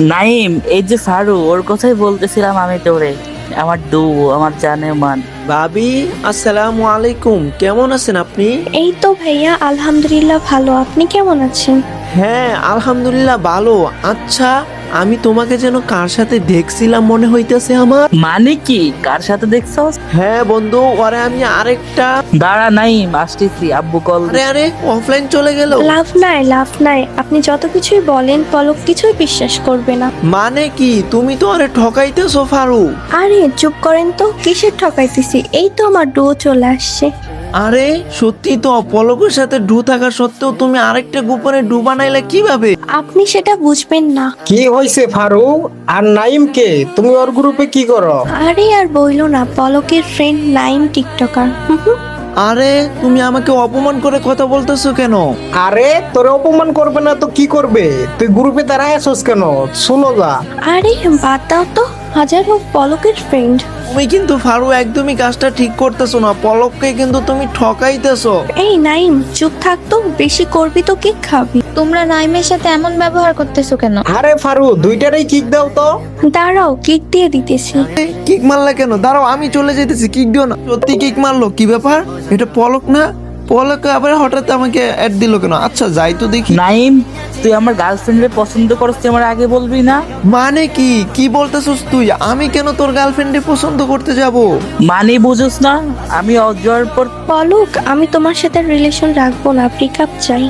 নাইম, এই যে ফারু, ওর কথাই বলতেছিলাম আমি তোরে। আমার দু, আমার জানে মান। ভাবি, আসসালামু আলাইকুম। কেমন আছেন আপনি? এই তো ভাইয়া, আলহামদুলিল্লাহ ভালো। আপনি কেমন আছেন? হ্যাঁ, আলহামদুলিল্লাহ ভালো। আচ্ছা, আমি তোমাকে যেন কার সাথে দেখছিলাম মনে হইতেছে আমার। মানে কি, কার সাথে দেখছস? হ্যাঁ বন্ধু, ওরে আমি আরেকটা। দাঁড়া নাইম, আসতেছি, আব্বু কল। আরে আরে, অফলাইন চলে গেল। লাভ নাই, আপনি যত কিছুই বলেন পলক কিছুই বিশ্বাস করবে না। মানে কি, তুমি তো আরে ঠকাইতেছো ফারু। আরে চুপ করেন তো, কিসের ঠকাইতেছি? এই তো আমার ডুও চলে আসছে। আরে সত্যি তো, পলকের সাথে ডু থাকা সত্ত্বেও তুমি আরেকটা গোপনে ডু বানাইলে কিভাবে? আপনি সেটা বুঝবেন না। কি হয়েছে ফারু? আর নাইম কে? তুমি ওর গ্রুপে কি করো? আরে আর বইলো না, পলকের ফ্রেন্ড নাইম টিকটকার। আরে তুমি আমাকে অপমান করে কথা বলতেছো কেন? আরে তোরে অপমান করবে না তো কি করবে? তুই গ্রুপে দাঁড়ায় আছিস কেন? শুনো যা। আরে বাদ দাও তো, হাজার হোক পলকের ফ্রেন্ড। তুমি কিন্তু ফারু একদমই কাজটা ঠিক করতেছো না। পলককে কিন্তু তুমি ঠকাইতেছো। এই নাইম চুপ থাকতো, বেশি করবি তো কি খাবি। তোমরা নাইমের সাথে এমন ব্যবহার করতেছো কেন? আরে ফারু, দুইটারই কিক দাও তো। দাঁড়াও, কিক দিয়ে দিতেছি। কিক মারলা কেন? দাঁড়াও, আমি চলে যেতেছি। কিক দিও না। সত্যি কিক মারলো? কি ব্যাপার? এটা পলক না? পলক আবার হঠাৎ আমাকে অ্যাড দিল কেন? আচ্ছা যাই তো দেখি। নাইম, তুই আমার গার্লফ্রেন্ডে পছন্দ করস, তুই আমার আগে বলবি না? মানে কি, কি বলতেছস তুই? আমি কেন তোর গার্লফ্রেন্ডে পছন্দ করতে যাব? মানে বুঝোস না, আমি অজয়ের পর পলক, আমি তোমার সাথে রিলেশন রাখবো না, ব্রেকআপ চাই।